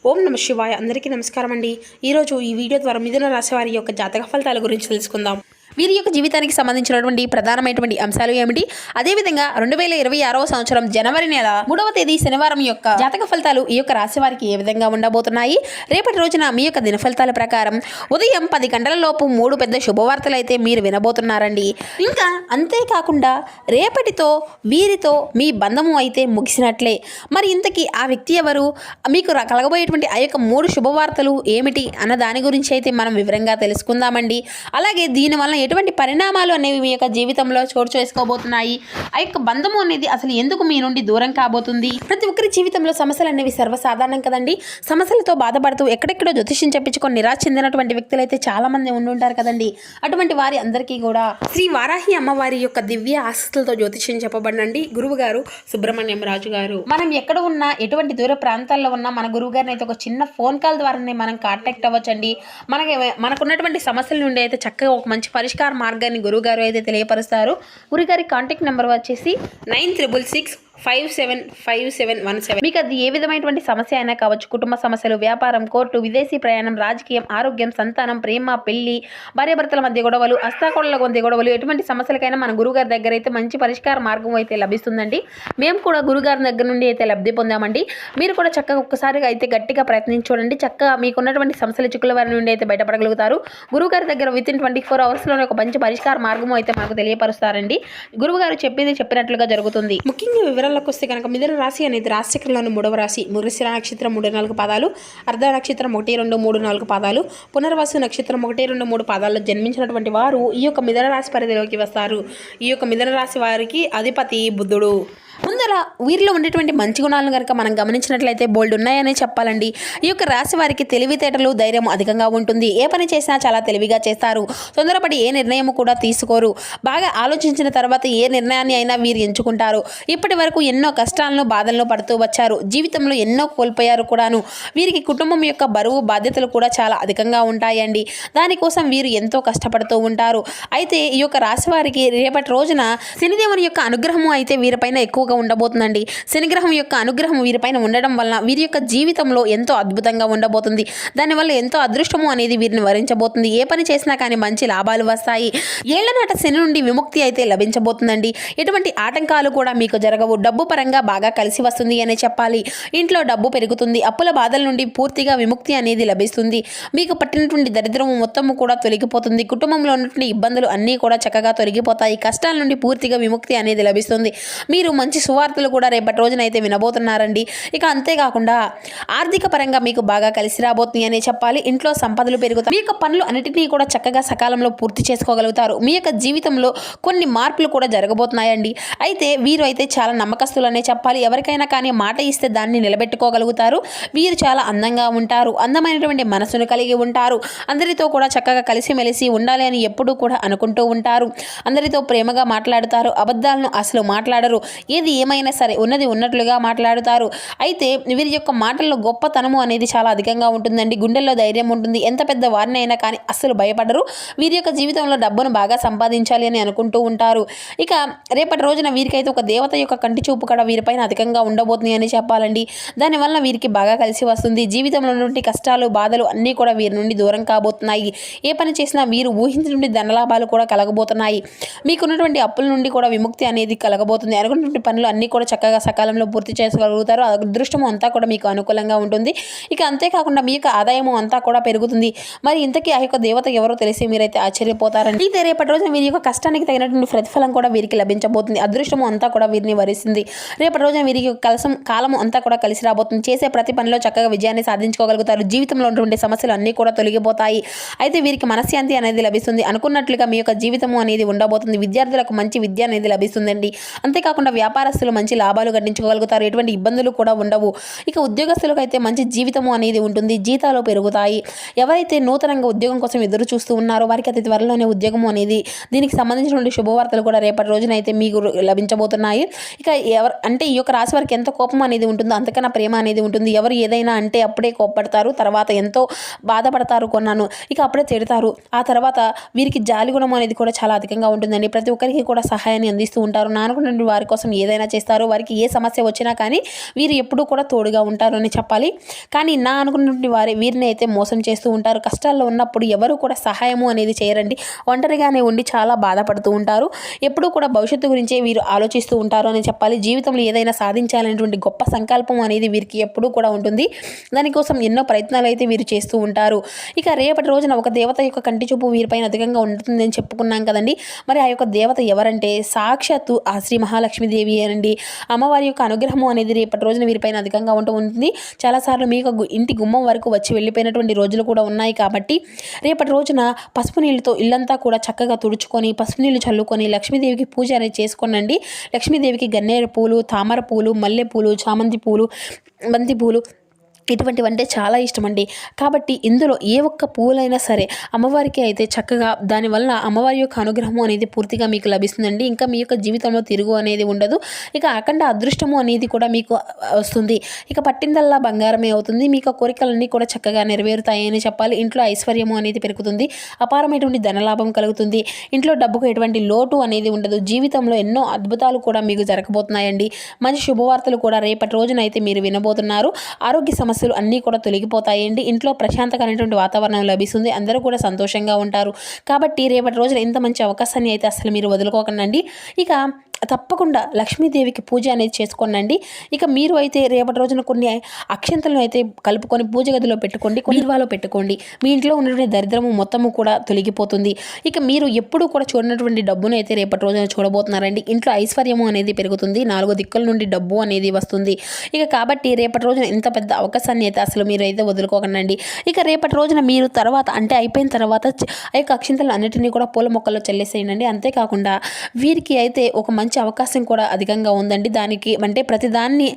ఓం నమ శివాయ. అందరికీ నమస్కారం అండి. ఈరోజు ఈ వీడియో ద్వారా మిథున రాశి వారి యొక్క జాతక ఫలితాల గురించి తెలుసుకుందాం. వీరి యొక్క జీవితానికి సంబంధించినటువంటి ప్రధానమైనటువంటి అంశాలు ఏమిటి, అదేవిధంగా 2026వ సంవత్సరం జనవరి నెల 3వ తేదీ శనివారం యొక్క జాతక ఫలితాలు ఈ యొక్క రాశి వారికి ఏ విధంగా ఉండబోతున్నాయి, రేపటి రోజున మీ యొక్క దిన ఫలితాల ప్రకారం ఉదయం 10 గంటల లోపు 3 పెద్ద శుభవార్తలు అయితే మీరు వినబోతున్నారండి. ఇంకా అంతేకాకుండా రేపటితో వీరితో మీ బంధము అయితే ముగిసినట్లే. మరి ఇంతకీ ఆ వ్యక్తి ఎవరు, మీకు కలగబోయేటువంటి ఆ యొక్క 3 శుభవార్తలు ఏమిటి అన్న దాని గురించి అయితే మనం వివరంగా తెలుసుకుందామండి. అలాగే దీనివల్ల ఎటువంటి పరిణామాలు అనేవి మీ యొక్క జీవితంలో చోటు చేసుకోబోతున్నాయి, ఆ యొక్క బంధము అనేది అసలు ఎందుకు మీ నుండి దూరం కాబోతుంది. ప్రతి ఒక్కరి జీవితంలో సమస్యలు అనేవి సర్వసాధారణం కదండి. సమస్యలతో బాధపడుతూ ఎక్కడెక్కడో జ్యోతిష్యం చెప్పించుకొని నిరాశ చెందినటువంటి వ్యక్తులు అయితే చాలా మంది ఉండుంటారు కదండి. అటువంటి వారి అందరికీ కూడా శ్రీ వారాహి అమ్మవారి యొక్క దివ్య ఆశీస్సులతో జ్యోతిష్యం చెప్పబడినండి గురువు గారు సుబ్రహ్మణ్యం రాజు గారు. మనం ఎక్కడ ఉన్నా, ఎటువంటి దూర ప్రాంతాల్లో ఉన్నా మన గురువు గారిని అయితే ఒక చిన్న ఫోన్ కాల్ ద్వారానే మనం కాంటాక్ట్ అవ్వచ్చండి. మనకున్నటువంటి సమస్యల నుండి అయితే చక్కగా ఒక మంచి పరిష్కార మార్గాన్ని గురువుగారు అయితే తెలియపరుస్తారు. గురుగారి కాంటాక్ట్ నెంబర్ వచ్చేసి 9666575717. మీకు అది ఏ విధమైనటువంటి సమస్య అయినా కావచ్చు, కుటుంబ సమస్యలు, వ్యాపారం, కోర్టు, విదేశీ ప్రయాణం, రాజకీయం, ఆరోగ్యం, సంతానం, ప్రేమ, పెళ్లి, భార్యాభర్తల మధ్య గొడవలు, అస్తాకోళ్ల మధ్య గొడవలు, ఎటువంటి సమస్యలకైనా మన గురుగారి దగ్గర అయితే మంచి పరిష్కార మార్గం అయితే లభిస్తుందండి. మేము కూడా గురుగారి దగ్గర నుండి అయితే లబ్ధి పొందామండి. మీరు కూడా చక్కగా ఒక్కసారిగా అయితే గట్టిగా ప్రయత్నించి చూడండి. చక్కగా మీకున్నటువంటి సమస్యల చిక్కుల వారి నుండి అయితే బయటపడగలుగుతారు. గురుగారి దగ్గర వితిన్ 24 అవర్స్లోనే ఒక మంచి పరిష్కార మార్గం అయితే మనకు తెలియపరుస్తారండి. గురువుగారు చెప్పినట్లుగా జరుగుతుంది. ముఖ్యంగా వివరాలకు వస్తే కనుక మిథున రాశి అనేది రాశిచక్రంలోని 3వ రాశి. మృగశిర నక్షత్రం 3-4 పాదాలు, అర్ధ నక్షత్రం 1-2-3-4 పాదాలు, పునర్వసు నక్షత్రం 1-2-3 పాదాల్లో జన్మించినటువంటి వారు ఈ యొక్క మిథున రాశి పరిధిలోకి వస్తారు. ఈ యొక్క మిథున రాశి వారికి అధిపతి బుధుడు. ముందర వీరిలో ఉండేటువంటి మంచి గుణాలను కనుక మనం గమనించినట్లయితే బోల్డ్ ఉన్నాయనే చెప్పాలండి. ఈ యొక్క రాశి వారికి తెలివితేటలు, ధైర్యం అధికంగా ఉంటుంది. ఏ పని చేసినా చాలా తెలివిగా చేస్తారు. తొందరపడి ఏ నిర్ణయం కూడా తీసుకోరు. బాగా ఆలోచించిన తర్వాత ఏ నిర్ణయాన్ని అయినా వీరు ఎంచుకుంటారు. ఇప్పటి వరకు ఎన్నో కష్టాలను, బాధలను పడుతూ వచ్చారు. జీవితంలో ఎన్నో కోల్పోయారు కూడాను. వీరికి కుటుంబం యొక్క బరువు, బాధ్యతలు కూడా చాలా అధికంగా ఉంటాయండి. దానికోసం వీరు ఎంతో కష్టపడుతూ ఉంటారు. అయితే ఈ యొక్క రాశి వారికి రేపటి రోజున శనిదేవుని యొక్క అనుగ్రహము అయితే వీరిపైన ఎక్కువగా ఉండబోతుందండి. శనిగ్రహం యొక్క అనుగ్రహం వీరిపైన ఉండడం వల్ల వీరి యొక్క జీవితంలో ఎంతో అద్భుతంగా ఉండబోతుంది. దానివల్ల ఎంతో అదృష్టము అనేది వీరిని వరించబోతుంది. ఏ పని చేసినా కానీ మంచి లాభాలు వస్తాయి. ఏళ్లనాట శని నుండి విముక్తి అయితే లభించబోతుందండి. ఎటువంటి ఆటంకాలు కూడా మీకు జరగవు. డబ్బు పరంగా బాగా కలిసి వస్తుంది అనే చెప్పాలి. ఇంట్లో డబ్బు పెరుగుతుంది. అప్పుల బాధల నుండి పూర్తిగా విముక్తి అనేది లభిస్తుంది. మీకు పట్టినటువంటి దరిద్రము మొత్తము కూడా తొలగిపోతుంది. కుటుంబంలో ఉన్నటువంటి ఇబ్బందులు అన్నీ కూడా చక్కగా తొలగిపోతాయి. కష్టాల నుండి పూర్తిగా విముక్తి అనేది లభిస్తుంది. మీరు మంచి సువార్తలు కూడా రేపటి రోజున అయితే వినబోతున్నారండి. ఇక అంతేకాకుండా ఆర్థిక పరంగా మీకు బాగా కలిసి రాబోతుంది అనే చెప్పాలి. ఇంట్లో సంపదలు పెరుగుతాయి. మీ యొక్క పనులు అన్నిటినీ కూడా చక్కగా సకాలంలో పూర్తి చేసుకోగలుగుతారు. మీ యొక్క జీవితంలో కొన్ని మార్పులు కూడా జరగబోతున్నాయండి. అయితే వీరు అయితే చాలా నమ్మకస్తులు అనే చెప్పాలి. ఎవరికైనా కానీ మాట ఇస్తే దాన్ని నిలబెట్టుకోగలుగుతారు. వీరు చాలా అందంగా ఉంటారు. అందమైనటువంటి మనసును కలిగి ఉంటారు. అందరితో కూడా చక్కగా కలిసిమెలిసి ఉండాలి అని ఎప్పుడూ కూడా అనుకుంటూ ఉంటారు. అందరితో ప్రేమగా మాట్లాడుతారు. అబద్ధాలను అసలు మాట్లాడరు. ఏది ఏమైనా సరే ఉన్నది ఉన్నట్లుగా మాట్లాడుతారు. అయితే వీరి యొక్క మాటల్లో గొప్పతనము అనేది చాలా అధికంగా ఉంటుందండి. గుండెల్లో ధైర్యం ఉంటుంది. ఎంత పెద్ద వారిని అయినా కానీ అస్సలు భయపడరు. వీరి యొక్క జీవితంలో డబ్బును బాగా సంపాదించాలి అని అనుకుంటూ ఉంటారు. ఇక రేపటి రోజున వీరికైతే ఒక దేవత యొక్క కంటి చూపు కూడా వీరిపైన అధికంగా ఉండబోతుంది అని చెప్పాలండి. దానివల్ల వీరికి బాగా కలిసి వస్తుంది. జీవితంలో నుండి కష్టాలు, బాధలు అన్నీ కూడా వీరి నుండి దూరం కాబోతున్నాయి. ఏ పని చేసినా వీరు ఊహించినటువంటి ధనలాభాలు కూడా కలగబోతున్నాయి. మీకున్నటువంటి అప్పుల నుండి కూడా విముక్తి అనేది కలగబోతుంది. అనుకున్నటువంటి పనులు అన్నీ కూడా చక్కగా సకాలంలో పూర్తి చేసుకోగలుగుతారు. అదృష్టము అంతా కూడా మీకు అనుకూలంగా ఉంటుంది. ఇక అంతేకాకుండా మీ యొక్క ఆదాయము అంతా కూడా పెరుగుతుంది. మరి ఇంతకీ ఆ యొక్క దేవత ఎవరో తెలిసి మీరైతే ఆశ్చర్యపోతారండి. అయితే రేపటి రోజున వీరి యొక్క కష్టానికి తగినటువంటి ప్రతిఫలం కూడా వీరికి లభించబోతుంది. అదృష్టము అంతా కూడా వీరిని వరిస్తుంది. రేపటి రోజున వీరికి కాలము అంతా కూడా కలిసి రాబోతుంది. చేసే ప్రతి పనిలో చక్కగా విజయాన్ని సాధించుకోగలుగుతారు. జీవితంలో ఉన్నటువంటి సమస్యలు అన్నీ కూడా తొలగిపోతాయి. అయితే వీరికి మనశ్శాంతి అనేది లభిస్తుంది. అనుకున్నట్లుగా మీ యొక్క జీవితము అనేది ఉండబోతుంది. విద్యార్థులకు మంచి విద్య అనేది లభిస్తుందండి. అంతేకాకుండా వ్యాపారస్తులు మంచి లాభాలు గడించుకోగలుగుతారు. ఎటువంటి ఇబ్బందులు కూడా ఉండవు. ఇక ఉద్యోగస్తులకు అయితే మంచి జీవితము అనేది ఉంటుంది. జీతాలు పెరుగుతాయి. ఎవరైతే నూతనంగా ఉద్యోగం కోసం ఎదురు చూస్తూ ఉన్నారో వారికి అతి త్వరలోనే ఉద్యోగము అనేది, దీనికి సంబంధించినటువంటి శుభవార్తలు కూడా రేపటి రోజున అయితే మీకు లభించబోతున్నాయి. ఇక ఈ యొక్క రాశి వారికి ఎంత కోపం అనేది ఉంటుందో అంతకన్నా ప్రేమ అనేది ఉంటుంది. ఎవరు ఏదైనా అంటే అప్పుడే కోప్పడతారు. తర్వాత ఎంతో బాధపడతారు కొన్నాను. ఇక అప్పుడే తిడతారు. ఆ తర్వాత వీరికి జాలి గుణం అనేది కూడా చాలా అధికంగా ఉంటుందండి. ప్రతి ఒక్కరికి కూడా సహాయాన్ని అందిస్తూ ఉంటారు. నానుకున్న వారి కోసం ఏదైనా ఏదైనా చేస్తారు. వారికి ఏ సమస్య వచ్చినా కానీ వీరు ఎప్పుడూ కూడా తోడుగా ఉంటారు అని చెప్పాలి. కానీ నా అనుకున్నటువంటి వీరిని అయితే మోసం చేస్తూ ఉంటారు. కష్టాల్లో ఉన్నప్పుడు ఎవరు కూడా సహాయము అనేది చేయరండి. ఒంటరిగానే ఉండి చాలా బాధపడుతూ ఉంటారు. ఎప్పుడూ కూడా భవిష్యత్తు గురించే వీరు ఆలోచిస్తూ ఉంటారు అని చెప్పాలి. జీవితంలో ఏదైనా సాధించాలనేటువంటి గొప్ప సంకల్పం అనేది వీరికి ఎప్పుడూ కూడా ఉంటుంది. దానికోసం ఎన్నో ప్రయత్నాలు అయితే వీరు చేస్తూ ఉంటారు. ఇక రేపటి రోజున ఒక దేవత యొక్క కంటి చూపు వీరిపైన అధికంగా ఉంటుందని చెప్పుకున్నాం కదండి. మరి ఆ యొక్క దేవత ఎవరంటే సాక్షాత్తు ఆ శ్రీ మహాలక్ష్మీదేవి అనండి. అమ్మవారి యొక్క అనుగ్రహము అనేది రేపటి రోజున వీరిపైన అధికంగా ఉంటుంది. చాలాసార్లు మీకు ఇంటి గుమ్మం వరకు వచ్చి వెళ్ళిపోయినటువంటి రోజులు కూడా ఉన్నాయి. కాబట్టి రేపటి రోజున పసుపు నీళ్ళతో ఇల్లంతా కూడా చక్కగా తుడుచుకొని పసుపు నీళ్ళు చల్లుకొని లక్ష్మీదేవికి పూజ అనేది చేసుకోనండి. లక్ష్మీదేవికి గన్నేరు పూలు, తామర పూలు, మల్లె పూలు, చామంతి పూలు, బంతి పూలు ఇటువంటివంటే చాలా ఇష్టమండి. కాబట్టి ఇందులో ఏ ఒక్క పూలైనా సరే అమ్మవారికి అయితే చక్కగా దానివల్ల అమ్మవారి యొక్క అనుగ్రహము అనేది పూర్తిగా మీకు లభిస్తుందండి. ఇంకా మీ యొక్క జీవితంలో తిరుగు అనేది ఉండదు. ఇక అఖండ అదృష్టము అనేది కూడా మీకు వస్తుంది. ఇక పట్టిందల్లా బంగారమే అవుతుంది. మీకు కోరికలన్నీ కూడా చక్కగా నెరవేరుతాయని చెప్పాలి. ఇంట్లో ఐశ్వర్యము అనేది పెరుగుతుంది. అపారమైనటువంటి ధనలాభం కలుగుతుంది. ఇంట్లో డబ్బుకు ఎటువంటి లోటు అనేది ఉండదు. జీవితంలో ఎన్నో అద్భుతాలు కూడా మీకు జరగబోతున్నాయండి. మంచి శుభవార్తలు కూడా రేపటి రోజున అయితే మీరు వినబోతున్నారు. ఆరోగ్య సమస్యలు అన్నీ కూడా తొలగిపోతాయండి. ఇంట్లో ప్రశాంతకరమైనటువంటి వాతావరణం లభిస్తుంది. అందరూ కూడా సంతోషంగా ఉంటారు. కాబట్టి రేపటి రోజున ఇంత మంచి అవకాశాన్ని అయితే అసలు మీరు వదులుకోకండి. ఇక తప్పకుండా లక్ష్మీదేవికి పూజ అనేది చేసుకోండి. ఇక మీరు అయితే రేపటి రోజున కొన్ని అక్షంతలను అయితే కలుపుకొని పూజ గదిలో పెట్టుకోండి, బీరువాలో పెట్టుకోండి. మీ ఇంట్లో ఉన్నటువంటి దరిద్రము మొత్తము కూడా తొలగిపోతుంది. ఇక మీరు ఎప్పుడూ కూడా చూడనటువంటి డబ్బును అయితే రేపటి రోజున చూడబోతున్నారండి. ఇంట్లో ఐశ్వర్యము అనేది పెరుగుతుంది. 4 దిక్కుల నుండి డబ్బు అనేది వస్తుంది. ఇక కాబట్టి రేపటి రోజున ఇంత పెద్ద అవకాశాన్ని అయితే అసలు మీరు అయితే వదులుకోకండి. ఇక రేపటి రోజున మీరు తర్వాత అంటే అయిపోయిన తర్వాత ఆ యొక్క అక్షంతలు అన్నిటినీ కూడా పూల మొక్కల్లో చల్లేసేయండి. అంతేకాకుండా వీరికి అయితే ఒక మంచి అవకాశం కూడా అధికంగా ఉందండి. దానికి అంటే ప్రతిదాన్ని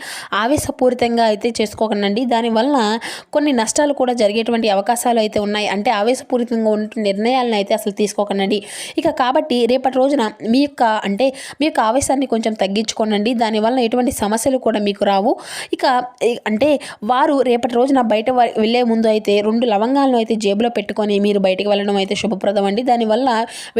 ఆవేశపూరితంగా అయితే చేసుకోకండి. దానివల్ల కొన్ని నష్టాలు కూడా జరిగేటువంటి అవకాశాలు అయితే ఉన్నాయి. అంటే ఆవేశపూరితంగా ఉన్న నిర్ణయాలను అయితే అసలు తీసుకోకండి. ఇక కాబట్టి రేపటి రోజున మీ యొక్క ఆవేశాన్ని కొంచెం తగ్గించుకోనండి. దానివల్ల ఎటువంటి సమస్యలు కూడా మీకు రావు. ఇక అంటే వారు రేపటి రోజున బయట వెళ్ళే ముందు అయితే 2 లవంగాలను అయితే జేబులో పెట్టుకొని మీరు బయటకు వెళ్ళడం అయితే శుభప్రదం అండి. దానివల్ల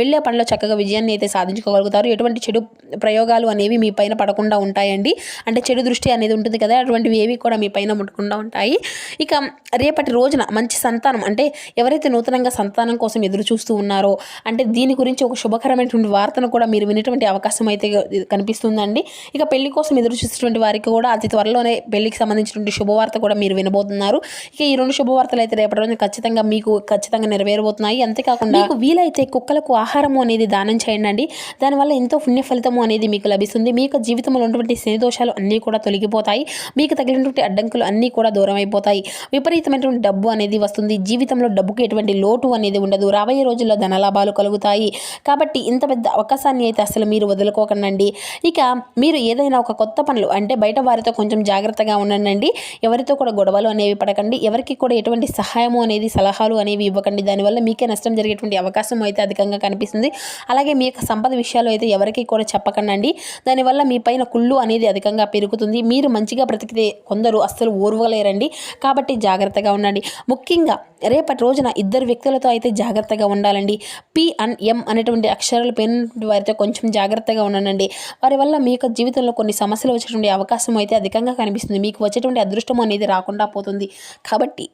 వెళ్ళే పనిలో చక్కగా విజయాన్ని అయితే సాధించుకోగలుగుతారు. ఎటువంటి చెడు ప్రయోగాలు అనేవి మీ పైన పడకుండా ఉంటాయండి. అంటే చెడు దృష్టి అనేది ఉంటుంది కదా, అటువంటివి ఏవి కూడా మీ పైన ముట్టకుండా ఉంటాయి. ఇక రేపటి రోజున మంచి సంతానం అంటే ఎవరైతే నూతనంగా సంతానం కోసం ఎదురు చూస్తూ ఉన్నారో అంటే దీని గురించి ఒక శుభకరమైనటువంటి వార్తను కూడా మీరు వినేటువంటి అవకాశం అయితే కనిపిస్తుందండి. ఇక పెళ్లి కోసం ఎదురు చూసేటువంటి వారికి కూడా అతి త్వరలోనే పెళ్లికి సంబంధించినటువంటి శుభవార్త కూడా మీరు వినబోతున్నారు. ఇక ఈ 2 శుభవార్తలు అయితే రేపటి రోజున ఖచ్చితంగా నెరవేరబోతున్నాయి. అంతేకాకుండా మీకు వీలైతే కుక్కలకు ఆహారము అనేది దానం చేయండి. దానివల్ల ఎంతో పుణ్య ఫలితము అనేది మీకు లభిస్తుంది. మీ యొక్క జీవితంలో ఉన్నటువంటి శని దోషాలు అన్నీ కూడా తొలగిపోతాయి. మీకు తగిలినటువంటి అడ్డంకులు అన్నీ కూడా దూరం అయిపోతాయి. విపరీతమైనటువంటి డబ్బు అనేది వస్తుంది. జీవితంలో డబ్బుకి ఎటువంటి లోటు అనేది ఉండదు. రాబోయే రోజుల్లో ధనలాభాలు కలుగుతాయి. కాబట్టి ఇంత పెద్ద అవకాశాన్ని అయితే అసలు మీరు వదులుకోకండి. ఇక మీరు ఏదైనా ఒక కొత్త పనులు అంటే బయట వారితో కొంచెం జాగ్రత్తగా ఉండండి. ఎవరితో కూడా గొడవలు అనేవి పడకండి. ఎవరికి కూడా ఎటువంటి సహాయము అనేది సలహాలు అనేవి ఇవ్వకండి. దానివల్ల మీకే నష్టం జరిగేటువంటి అవకాశం అయితే అధికంగా కనిపిస్తుంది. అలాగే మీ యొక్క సంపద విషయాలు అయితే ఎవరికి కూడా చెప్పకండి. దానివల్ల మీ పైన కుళ్ళు అనేది అధికంగా పెరుగుతుంది. మీరు మంచిగా బ్రతికితే కొందరు అస్సలు ఓర్వలేరండి. కాబట్టి జాగ్రత్తగా ఉండండి. ముఖ్యంగా రేపటి రోజున 2 వ్యక్తులతో అయితే జాగ్రత్తగా ఉండాలండి. P&M అనేటువంటి అక్షరాలు పేరున్నటువంటి వారితో కొంచెం జాగ్రత్తగా ఉండండి. వారి వల్ల మీ యొక్క జీవితంలో కొన్ని సమస్యలు వచ్చేటువంటి అవకాశం అయితే అధికంగా కనిపిస్తుంది. మీకు వచ్చేటువంటి అదృష్టం అనేది రాకుండా పోతుంది. కాబట్టి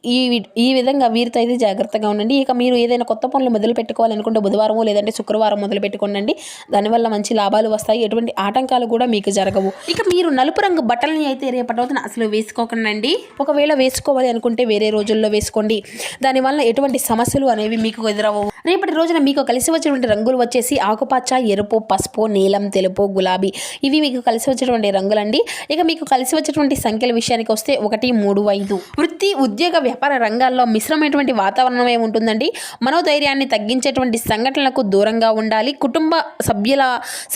ఈ విధంగా వీరితో అయితే జాగ్రత్తగా ఉండండి. ఇక మీరు ఏదైనా కొత్త పనులు మొదలు పెట్టుకోవాలనుకుంటే బుధవారం లేదంటే శుక్రవారం మొదలు పెట్టుకోండి. దానివల్ల మంచి లాభాలు వస్తాయి. ఎటువంటి ఆటంకాలు కూడా మీకు జరగవు. ఇక మీరు నలుపు రంగు బట్టలని అయితే రేపటి రోజున అసలు వేసుకోకండి. ఒకవేళ వేసుకోవాలి అనుకుంటే వేరే రోజుల్లో వేసుకోండి. దానివల్ల ఎటువంటి సమస్యలు అనేవి మీకు ఎదురవ్వవు. రేపటి రోజున మీకు కలిసి వచ్చేటువంటి రంగులు వచ్చేసి ఆకుపచ్చ, ఎరుపు, పసుపు, నీలం, తెలుపు, గులాబీ. ఇవి మీకు కలిసి వచ్చేటువంటి రంగులండి. ఇక మీకు కలిసి వచ్చేటువంటి సంఖ్యల విషయానికి వస్తే 1, 3, 5. వృత్తి, ఉద్యోగ, వ్యాపార రంగాల్లో మిశ్రమైనటువంటి వాతావరణమే ఉంటుందండి. మనోధైర్యాన్ని తగ్గించేటువంటి సంఘటనలకు దూరంగా ఉండాలి. కుటుంబ సభ్యుల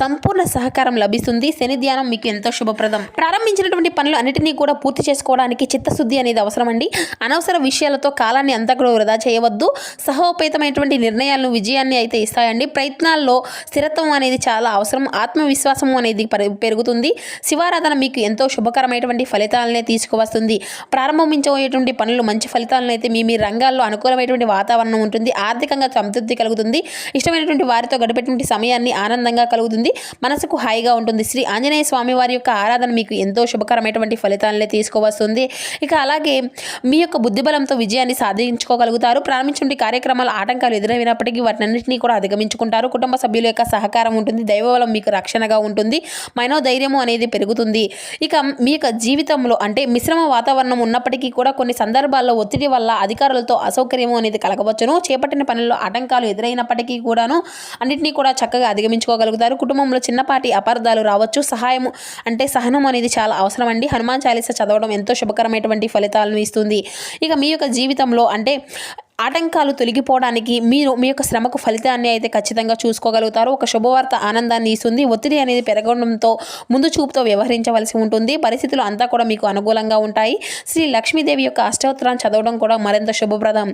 సంపూర్ణ సహకారం లభిస్తుంది. శని ధ్యానం మీకు ఎంతో శుభప్రదం. ప్రారంభించినటువంటి పనులు అన్నిటినీ కూడా పూర్తి చేసుకోవడానికి చిత్తశుద్ధి అనేది అవసరం అండి. అనవసర విషయాలతో కాలాన్ని అంతా కూడా వృధా చేయవద్దు. సహోపేతమైనటువంటి నిర్ణయం నిర్ణయాలను విజయాన్ని అయితే ఇస్తాయండి. ప్రయత్నాల్లో స్థిరత్వం అనేది చాలా అవసరం. ఆత్మవిశ్వాసం అనేది పెరుగుతుంది. శివారాధన మీకు ఎంతో శుభకరమైనటువంటి ఫలితాలనే తీసుకువస్తుంది. ప్రారంభించబోయేటువంటి పనులు మంచి ఫలితాలను అయితే మీ రంగాల్లో అనుకూలమైనటువంటి వాతావరణం ఉంటుంది. ఆర్థికంగా సంతృప్తి కలుగుతుంది. ఇష్టమైనటువంటి వారితో గడిపేటువంటి సమయాన్ని ఆనందంగా కలుగుతుంది. మనసుకు హాయిగా ఉంటుంది. శ్రీ ఆంజనేయ స్వామి వారి యొక్క ఆరాధన మీకు ఎంతో శుభకరమైనటువంటి ఫలితాలనే తీసుకువస్తుంది. ఇక అలాగే మీ యొక్క బుద్ధిబలంతో విజయాన్ని సాధించుకోగలుగుతారు. ప్రారంభించిన కార్యక్రమాల ఆటంకాలు ఎదురైనప్పటికీ వాటినన్నింటినీ కూడా అధిగమించుకుంటారు. కుటుంబ సభ్యుల యొక్క సహకారం ఉంటుంది. దైవబలం మీకు రక్షణగా ఉంటుంది. మనోధైర్యము అనేది పెరుగుతుంది. ఇక మీ యొక్క జీవితంలో అంటే మిశ్రమ వాతావరణం ఉన్నప్పటికీ కూడా కొన్ని సందర్భాల్లో ఒత్తిడి వల్ల అధికారులతో అసౌకర్యము అనేది కలగవచ్చును. చేపట్టిన పనుల్లో ఆటంకాలు ఎదురైనప్పటికీ కూడాను అన్నింటినీ కూడా చక్కగా అధిగమించుకోగలుగుతారు. కుటుంబంలో చిన్నపాటి అపార్థాలు రావచ్చు. సహాయము అంటే సహనం అనేది చాలా అవసరం అండి. హనుమాన్ చాలీసా చదవడం ఎంతో శుభకరమైనటువంటి ఫలితాలను ఇస్తుంది. ఇక మీ యొక్క జీవితంలో అంటే ఆటంకాలు తొలగిపోవడానికి మీరు మీ యొక్క శ్రమకు ఫలితాన్ని అయితే ఖచ్చితంగా చూసుకోగలుగుతారు. ఒక శుభవార్త ఆనందాన్ని ఇస్తుంది. ఒత్తిడి అనేది పెరగడంతో ముందు చూపుతో వ్యవహరించవలసి ఉంటుంది. పరిస్థితులు అంతా కూడా మీకు అనుకూలంగా ఉంటాయి. శ్రీ లక్ష్మీదేవి యొక్క అష్టోత్తరాన్ని చదవడం కూడా మరింత శుభప్రదం.